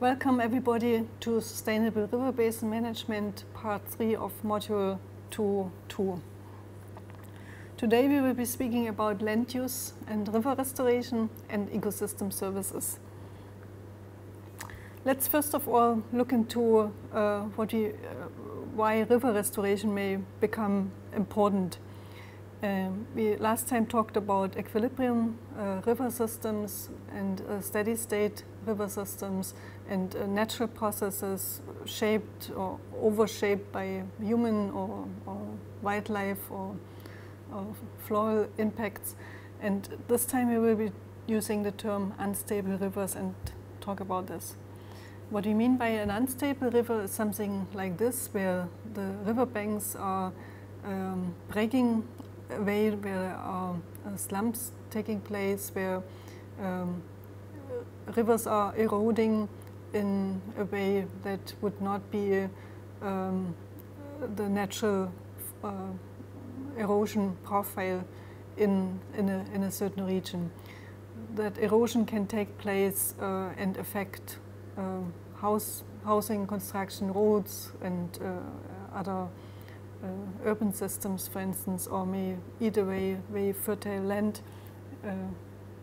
Welcome everybody to Sustainable River Basin Management, Part 3 of Module 2.2. Today we will be speaking about land use and river restoration and ecosystem services. Let's first of all look into why river restoration may become important. We last time talked about equilibrium river systems and steady state river systems and natural processes shaped or overshaped by human or wildlife or floral impacts. And this time we will be using the term unstable rivers and talk about this. What we mean by an unstable river is something like this, where the riverbanks are breaking away, where there are slumps taking place, where rivers are eroding in a way that would not be the natural erosion profile in a certain region. That erosion can take place and affect housing construction, roads and other urban systems, for instance, or may eat away very fertile land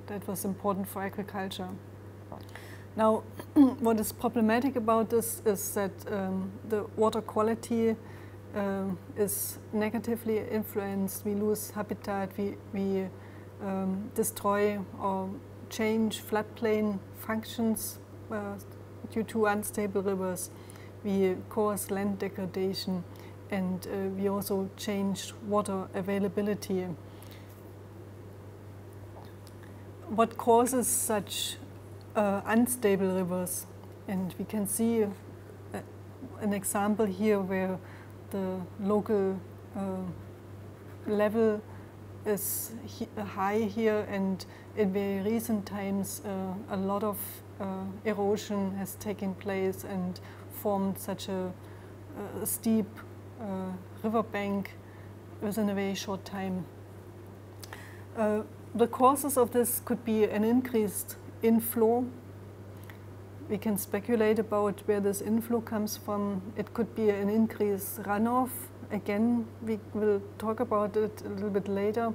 that was important for agriculture. Now, what is problematic about this is that the water quality is negatively influenced. We lose habitat, we destroy or change floodplain functions due to unstable rivers. We cause land degradation, and we also change water availability. What causes such unstable rivers? And we can see an example here where the local level is high here, and in very recent times a lot of erosion has taken place and formed such a steep riverbank within a very short time. The causes of this could be an increased inflow. We can speculate about where this inflow comes from. It could be an increased runoff. Again, we will talk about it a little bit later.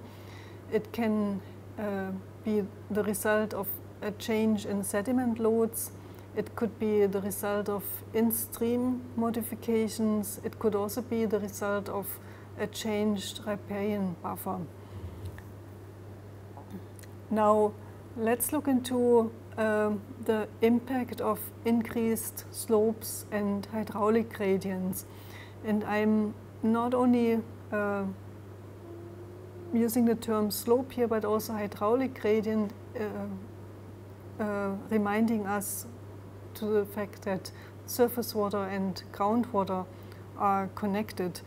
It can be the result of a change in sediment loads. It could be the result of in-stream modifications. It could also be the result of a changed riparian buffer. Now, let's look into the impact of increased slopes and hydraulic gradients. And I'm not only using the term slope here, but also hydraulic gradient, reminding us to the fact that surface water and groundwater are connected,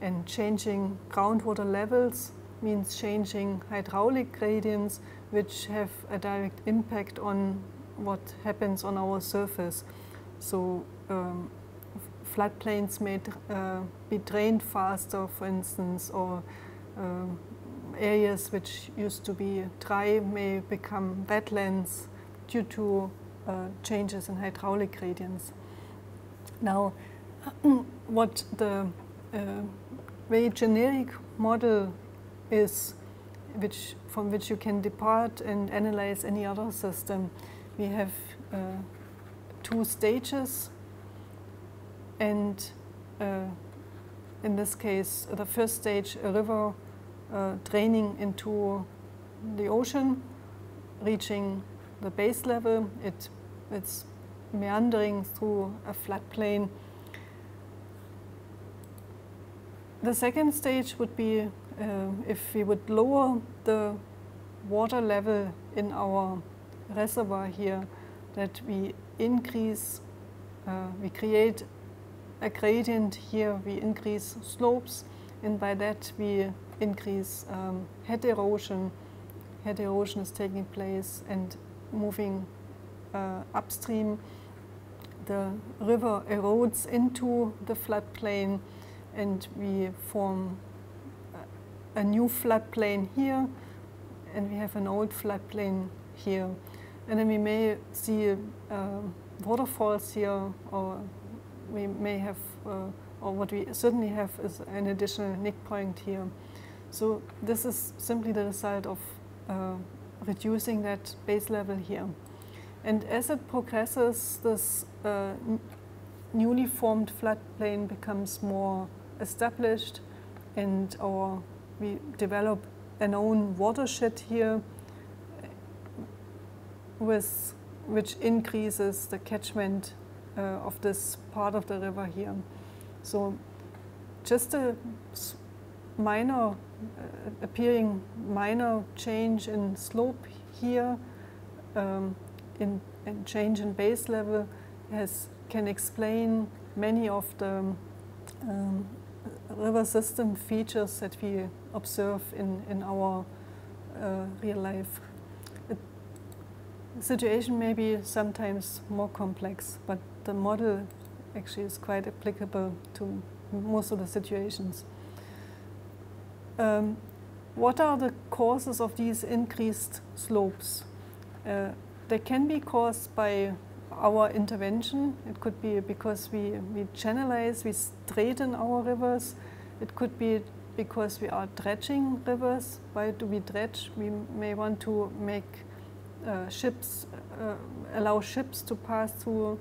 and changing groundwater levels means changing hydraulic gradients, which have a direct impact on what happens on our surface. So floodplains may be drained faster, for instance, or areas which used to be dry may become wetlands due to changes in hydraulic gradients. Now, what the very generic model is, from which you can depart and analyze any other system, we have two stages, and in this case, the first stage, a river draining into the ocean, reaching the base level. It's meandering through a floodplain. The second stage would be if we would lower the water level in our reservoir here, that we increase, we create a gradient here, we increase slopes, and by that we increase head erosion. Head erosion is taking place and moving upstream. The river erodes into the floodplain, and we form a new floodplain here, and we have an old floodplain here. And then we may see waterfalls here, or we may have, or what we certainly have is an additional nick point here. So this is simply the result of reducing that base level here. And as it progresses, this newly formed floodplain becomes more established, and we develop an own watershed here, which increases the catchment of this part of the river here. So just a minor, appearing minor change in slope here, and change in base level can explain many of the river system features that we observe in our real life. The situation may be sometimes more complex, but the model actually is quite applicable to most of the situations. What are the causes of these increased slopes? They can be caused by our intervention. It could be because we channelize, we straighten our rivers. It could be because we are dredging rivers. Why do we dredge? We may want to make ships, allow ships to pass through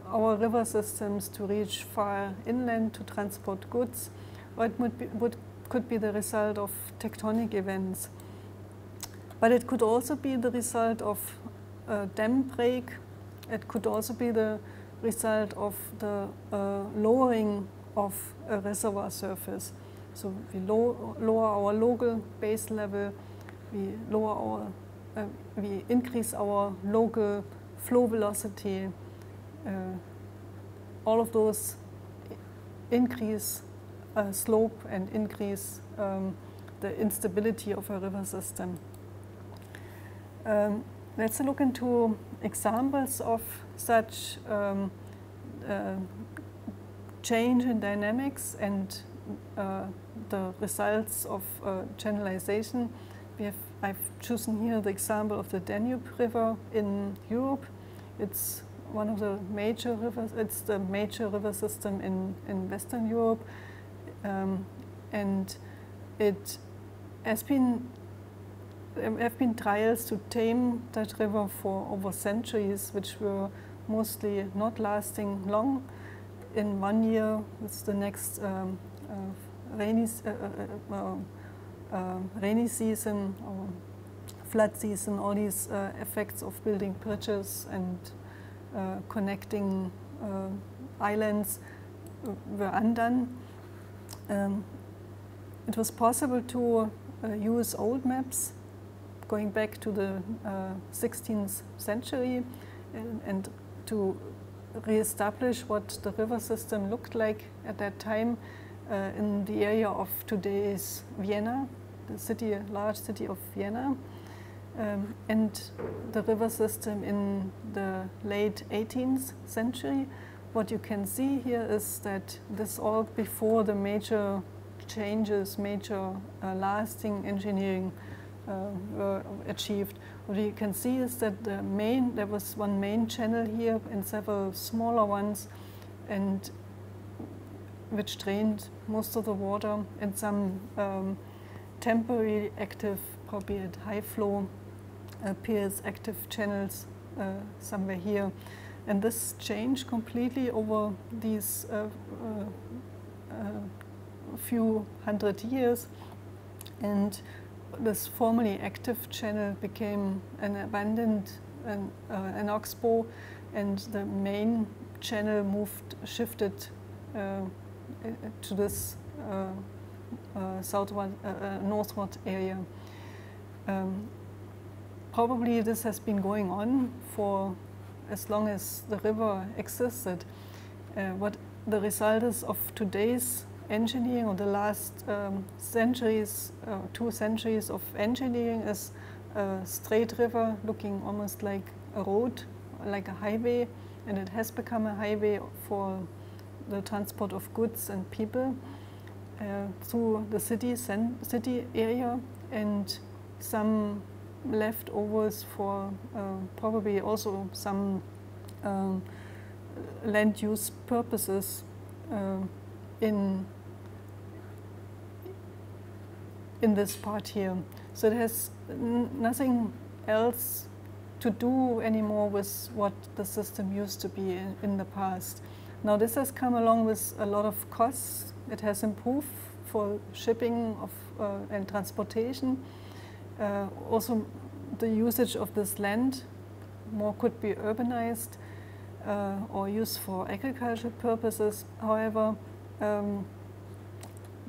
our river systems to reach far inland to transport goods. Or it could be the result of tectonic events. But it could also be the result of a dam break. It could also be the result of the lowering of a reservoir surface. So we lower our local base level, we increase our local flow velocity. All of those increase slope and increase the instability of a river system. Let's look into examples of such change in dynamics and the results of channelization. I've chosen here the example of the Danube River in Europe. It's one of the major rivers. It's the major river system in Western Europe, and it has been. There have been trials to tame that river for over centuries, which were mostly not lasting long. In 1 year, it's the next rainy season or flood season. All these effects of building bridges and connecting islands were undone. It was possible to use old maps going back to the 16th century and to re-establish what the river system looked like at that time in the area of today's Vienna, the large city of Vienna, and the river system in the late 18th century. What you can see here is that this all before the major changes, major lasting engineering were achieved. What you can see is that there was one main channel here and several smaller ones, and which drained most of the water, and some temporary active, probably at high flow, piers, active channels somewhere here. And this changed completely over these few hundred years, and this formerly active channel became an abandoned an oxbow, and the main channel shifted to this northward area. Probably this has been going on for as long as the river existed. What the result is of today's engineering, or the last centuries, 2 centuries of engineering, is a straight river looking almost like a road, like a highway, and it has become a highway for the transport of goods and people through the city area, and some leftovers for probably also some land use purposes in this part here. So it has nothing else to do anymore with what the system used to be in the past. Now this has come along with a lot of costs. It has improved for shipping of, and transportation. Also the usage of this land more could be urbanized or used for agricultural purposes. However,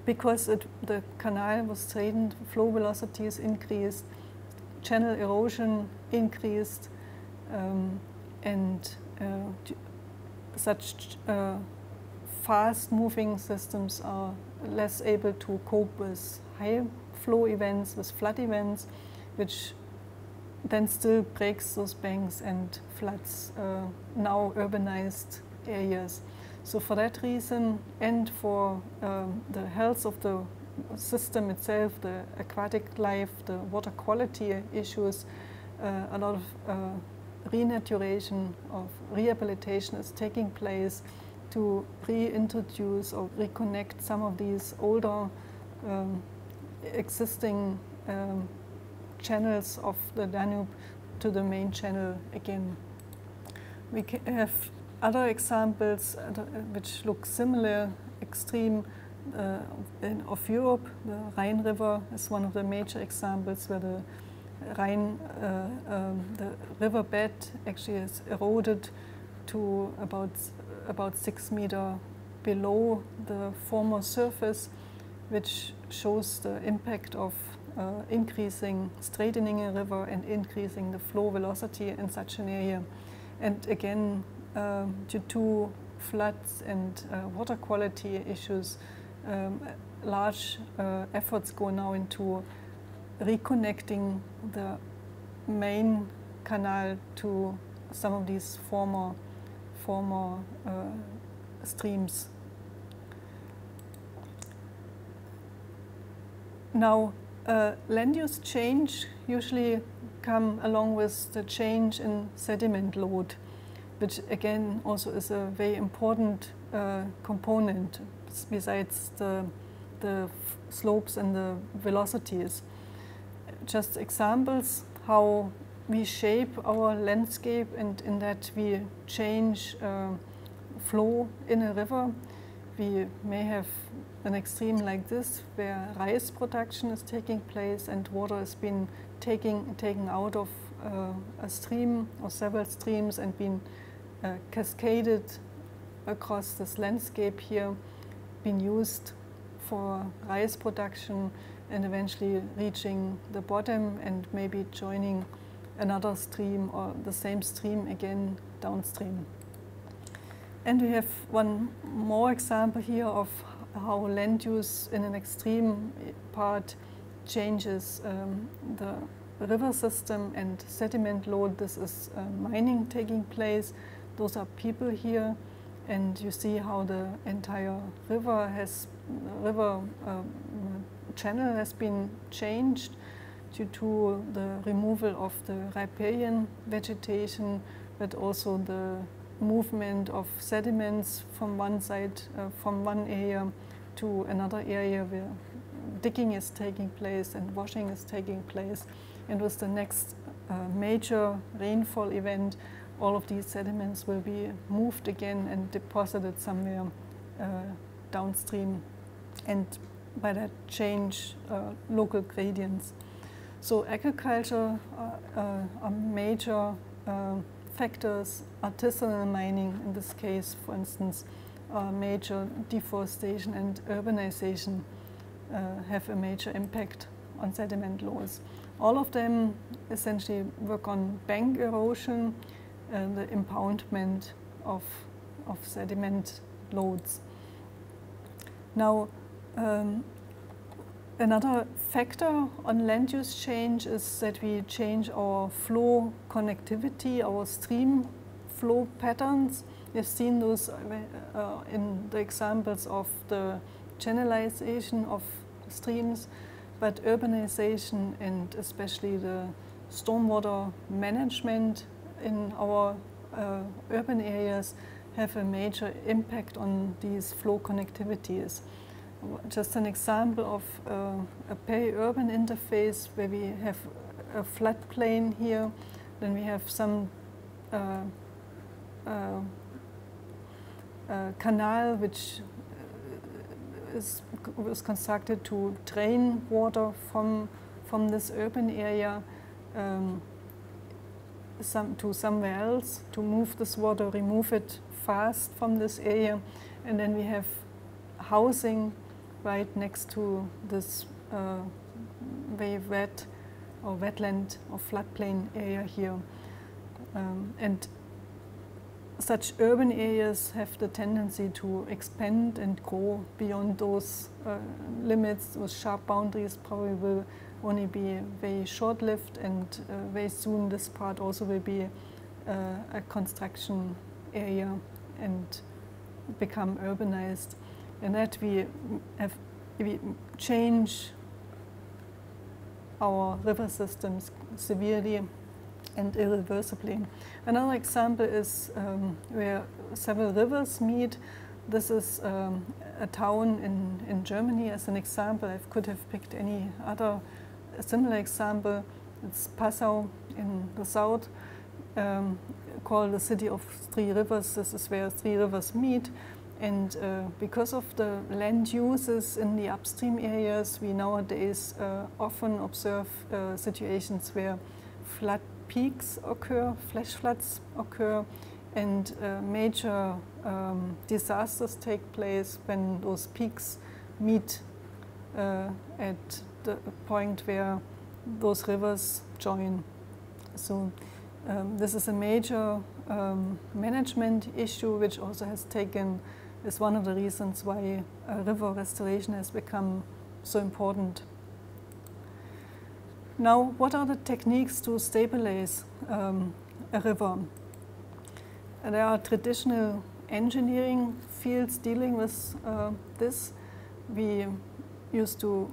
because the canal was straightened, flow velocities increased, channel erosion increased, and such fast-moving systems are less able to cope with high flow events, with flood events, which then still breaks those banks and floods now urbanized areas. So for that reason, and for the health of the system itself, the aquatic life, the water quality issues, a lot of renaturation, of rehabilitation is taking place to reintroduce or reconnect some of these older existing channels of the Danube to the main channel again. We have other examples which look similar, extreme of Europe. The Rhine River is one of the major examples where the Rhine, the riverbed actually is eroded to about 6 meters below the former surface, which shows the impact of increasing, straightening a river and increasing the flow velocity in such an area. And again, due to floods and water quality issues, large efforts go now into reconnecting the main canal to some of these former streams. Now, land use change usually come along with the change in sediment load, which again also is a very important component besides the slopes and the velocities. Just examples how we shape our landscape, and in that we change flow in a river. We may have an extreme like this, where rice production is taking place and water has been taken out of a stream or several streams and been cascaded across this landscape here, been used for rice production and eventually reaching the bottom and maybe joining another stream or the same stream again downstream. And we have one more example here of how land use in an extreme part changes the river system and sediment load. This is mining taking place. Those are people here, and you see how the entire river channel has been changed due to the removal of the riparian vegetation, but also the movement of sediments from one side, from one area to another area where digging is taking place and washing is taking place. And with the next major rainfall event, all of these sediments will be moved again and deposited somewhere downstream, and by that change local gradients. So agriculture are major factors. Artisanal mining, in this case, for instance, major deforestation and urbanization have a major impact on sediment loads. All of them essentially work on bank erosion, the impoundment of sediment loads. Now, another factor on land use change is that we change our flow connectivity, our stream flow patterns. You've seen those in the examples of the channelization of streams, but urbanization and especially the stormwater management in our urban areas have a major impact on these flow connectivities. Just an example of a peri-urban interface where we have a floodplain here, then we have some canal which was constructed to drain water from this urban area to somewhere else, to move this water, remove it fast from this area, and then we have housing right next to this very wet or wetland or floodplain area here. And such urban areas have the tendency to expand and grow beyond those limits. Those sharp boundaries probably will only be very short-lived, and very soon this part also will be a construction area and become urbanized. And that we change our river systems severely and irreversibly. Another example is where several rivers meet. This is a town in Germany as an example. I could have picked any other similar example. It's Passau in the south, called the city of three rivers. This is where three rivers meet. And because of the land uses in the upstream areas, we nowadays often observe situations where flood peaks occur, flash floods occur, and major disasters take place when those peaks meet at the point where those rivers join. So this is a major management issue, which also is one of the reasons why river restoration has become so important. Now, what are the techniques to stabilize a river? There are traditional engineering fields dealing with this. We used to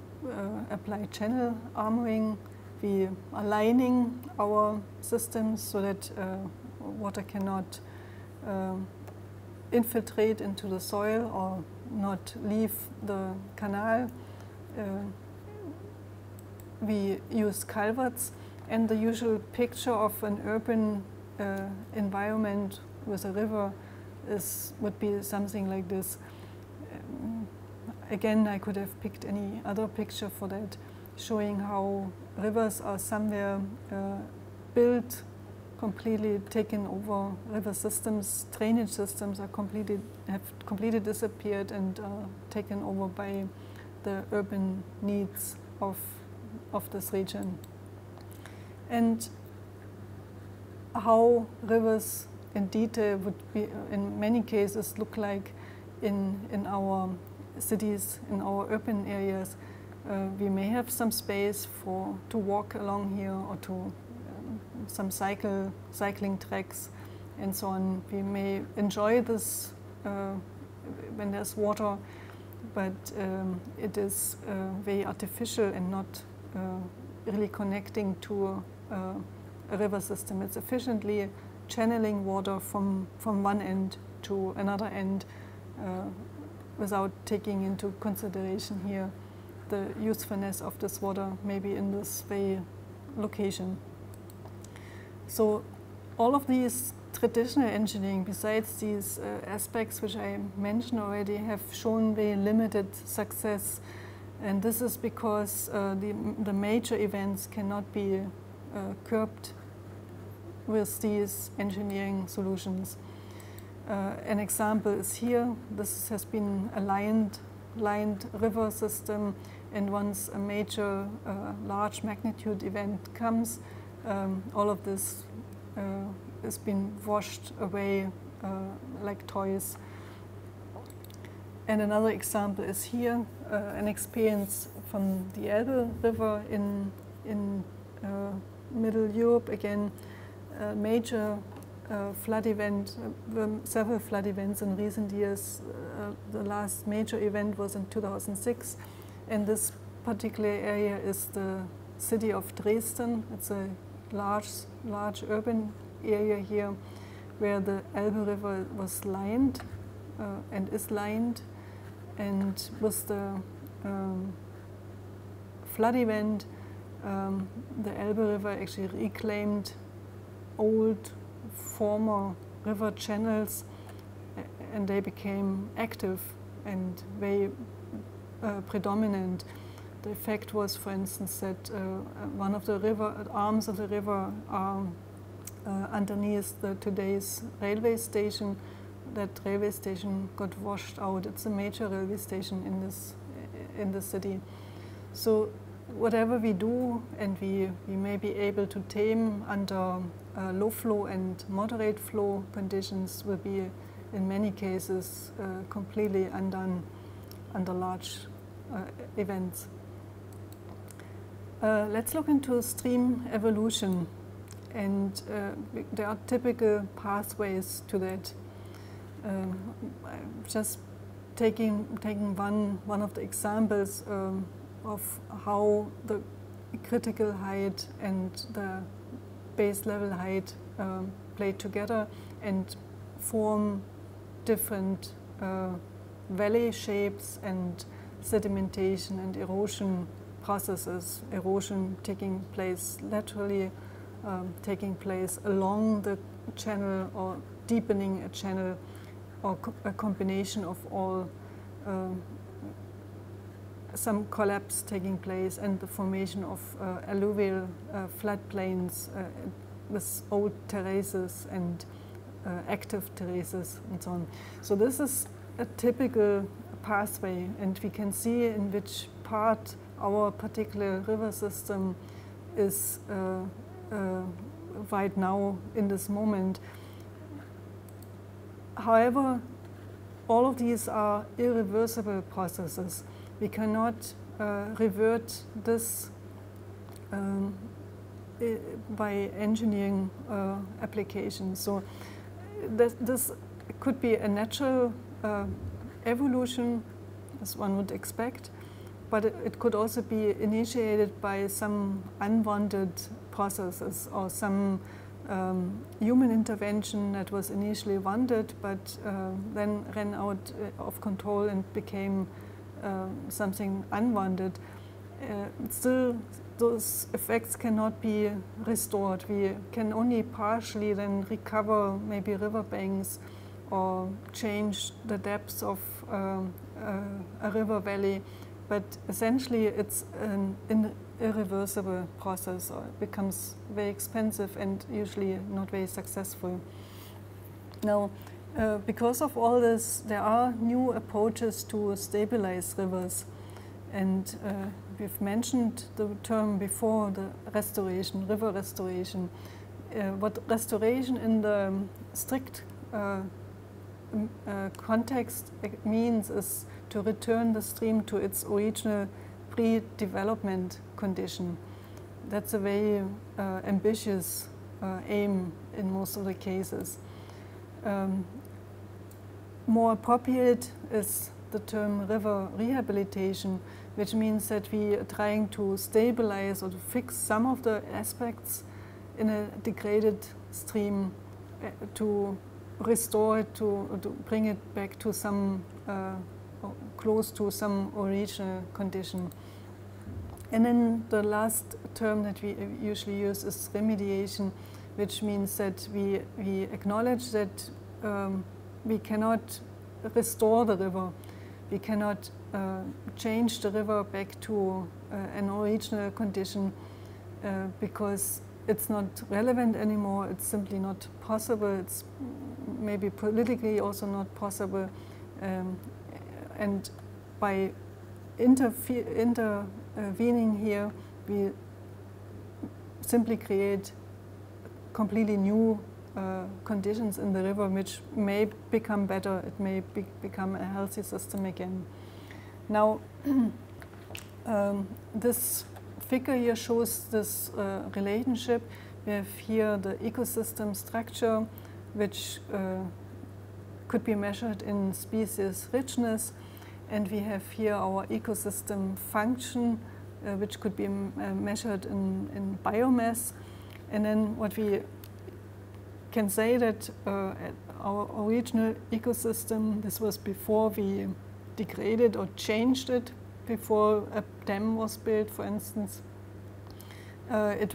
apply channel armoring. We are lining our systems so that water cannot infiltrate into the soil or not leave the canal. We use culverts, and the usual picture of an urban environment with a river would be something like this. Again, I could have picked any other picture for that, showing how rivers are somewhere built, completely taken over. River systems, drainage systems have completely disappeared and are taken over by the urban needs of this region. And how rivers in detail would be, in many cases, look like in our cities, in our urban areas. We may have some space to walk along here, or to some cycling tracks and so on. We may enjoy this when there's water, but it is very artificial and not really connecting to a river system. It's efficiently channeling water from one end to another end without taking into consideration here the usefulness of this water, maybe in this very location. So all of these traditional engineering, besides these aspects which I mentioned already, have shown very limited success. And this is because the major events cannot be curbed with these engineering solutions. An example is here. This has been a lined river system, and once a major large magnitude event comes, all of this has been washed away like toys. And another example is here, an experience from the Elbe River in Middle Europe. Again, a major flood event, several flood events in recent years. The last major event was in 2006, and this particular area is the city of Dresden. It's a large urban area here where the Elbe River was lined and is lined, and with the flood event, the Elbe River actually reclaimed old former river channels, and they became active and very predominant. The effect was, for instance, that one of the arms of the river are underneath today's railway station. That railway station got washed out. It's a major railway station in the city. So whatever we do, and we may be able to tame under low flow and moderate flow conditions, will be in many cases completely undone under large events. Let's look into stream evolution, and there are typical pathways to that. Just taking one of the examples of how the critical height and the base level height play together and form different valley shapes and sedimentation and erosion processes. Erosion taking place laterally, taking place along the channel or deepening a channel, or a combination of all, some collapse taking place, and the formation of alluvial floodplains with old terraces and active terraces and so on. So this is a typical pathway, and we can see in which part our particular river system is right now in this moment. However, all of these are irreversible processes. We cannot revert this by engineering applications. So this could be a natural evolution, as one would expect, but it could also be initiated by some unwanted processes or some human intervention that was initially wanted, but then ran out of control and became something unwanted. Still, those effects cannot be restored. We can only partially then recover maybe riverbanks or change the depths of a river valley, but essentially it's an irreversible process, or it becomes very expensive and usually not very successful. Now, because of all this, there are new approaches to stabilize rivers, and we've mentioned the term before, the restoration, river restoration. What restoration in the strict context means is to return the stream to its original pre-development condition. That's a very ambitious aim in most of the cases. More appropriate is the term river rehabilitation, which means that we are trying to stabilize or to fix some of the aspects in a degraded stream, to restore it, to bring it back to some close to some original condition. And then the last term that we usually use is remediation, which means that we acknowledge that we cannot restore the river. We cannot change the river back to an original condition because it's not relevant anymore. It's simply not possible. It's maybe politically also not possible. And by intervening here, we simply create completely new conditions in the river, which may become better. It may become a healthy system again. Now, this figure here shows this relationship. We have here the ecosystem structure, which could be measured in species richness, and we have here our ecosystem function, which could be measured in biomass. And then what we can say that our original ecosystem, this was before we degraded or changed it, before a dam was built, for instance. It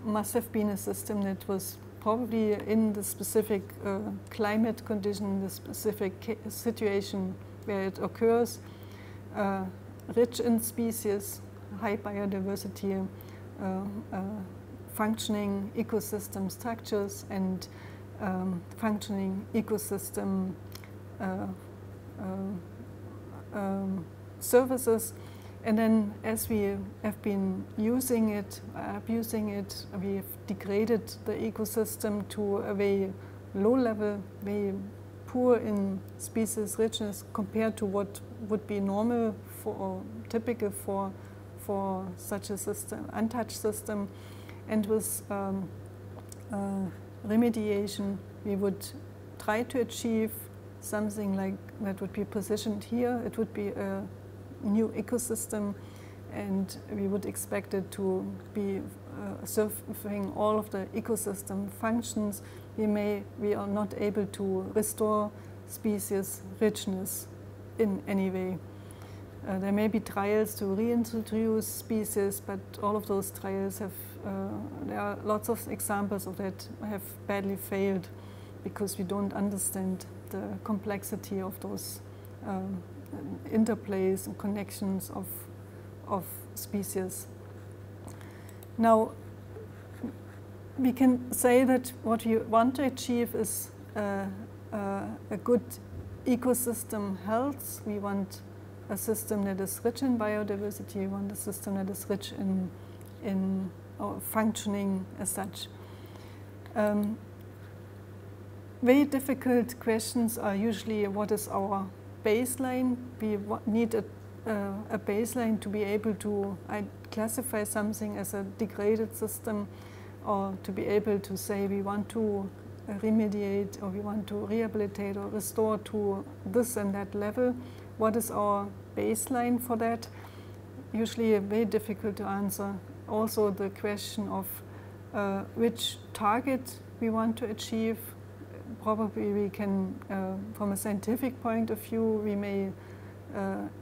must have been a system that was probably in the specific climate condition, the specific situation where it occurs, rich in species, high biodiversity, functioning ecosystem structures, and functioning ecosystem services. And then as we have been using it, abusing it, we have degraded the ecosystem to a very low level, very poor in species richness compared to what would be normal for, or typical for such a system, untouched system. And with remediation, we would try to achieve something like that would be positioned here. It would be a new ecosystem, and we would expect it to be serving all of the ecosystem functions. We are not able to restore species richness in any way. There may be trials to reintroduce species, but all of those trials have, there are lots of examples of that have badly failed because we don't understand the complexity of those interplays and connections of species. Now, we can say that what we want to achieve is a good ecosystem health. We want a system that is rich in biodiversity. We want a system that is rich in functioning as such. Very difficult questions are usually what is our baseline. We need a baseline to be able to classify something as a degraded system, or to be able to say we want to remediate or we want to rehabilitate or restore to this and that level. What is our baseline for that? Usually very difficult to answer. Also the question of which target we want to achieve. Probably we can, from a scientific point of view, we may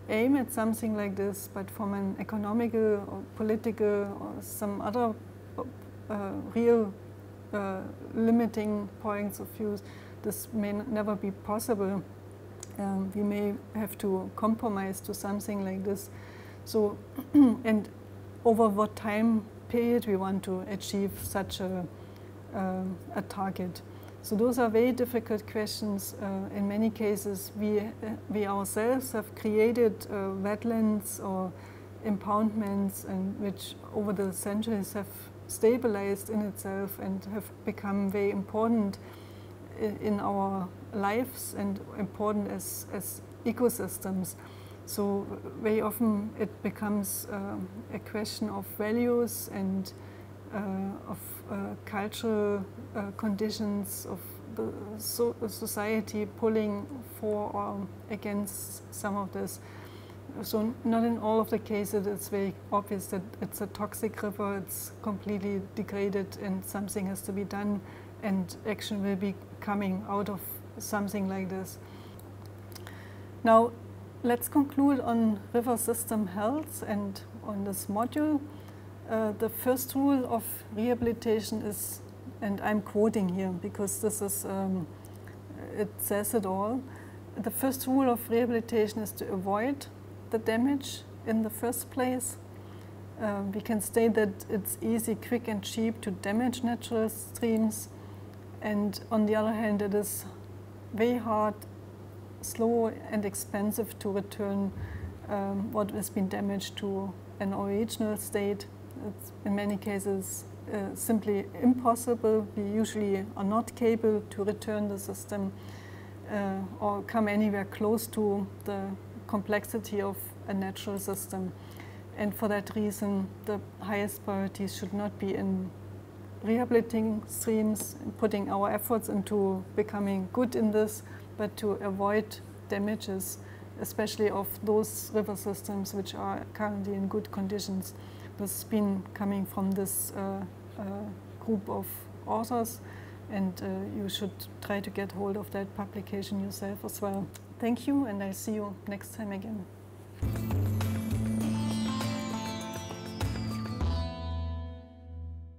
aim at something like this, but from an economical or political or some other real limiting points of view, this may never be possible. We may have to compromise to something like this. So, and over what time period we want to achieve such a target. So those are very difficult questions. In many cases, we ourselves have created wetlands or impoundments, and which over the centuries have stabilized in itself and have become very important in our lives and important as ecosystems. So very often it becomes a question of values and of cultural conditions of the society pulling for or against some of this. So not in all of the cases it's very obvious that it's a toxic river, it's completely degraded and something has to be done and action will be coming out of something like this. Now let's conclude on river system health and on this module. The first rule of rehabilitation is, and I'm quoting here because this is, it says it all. The first rule of rehabilitation is to avoid the damage in the first place. We can state that it's easy, quick and cheap to damage natural streams, and on the other hand it is very hard, slow and expensive to return what has been damaged to an original state. It's in many cases simply impossible. We usually are not capable to return the system or come anywhere close to the complexity of a natural system. And for that reason, the highest priorities should not be in rehabilitating streams, putting our efforts into becoming good in this, but to avoid damages, especially of those river systems which are currently in good conditions. This has been coming from this group of authors, and you should try to get hold of that publication yourself as well. Thank you, and I'll see you next time again.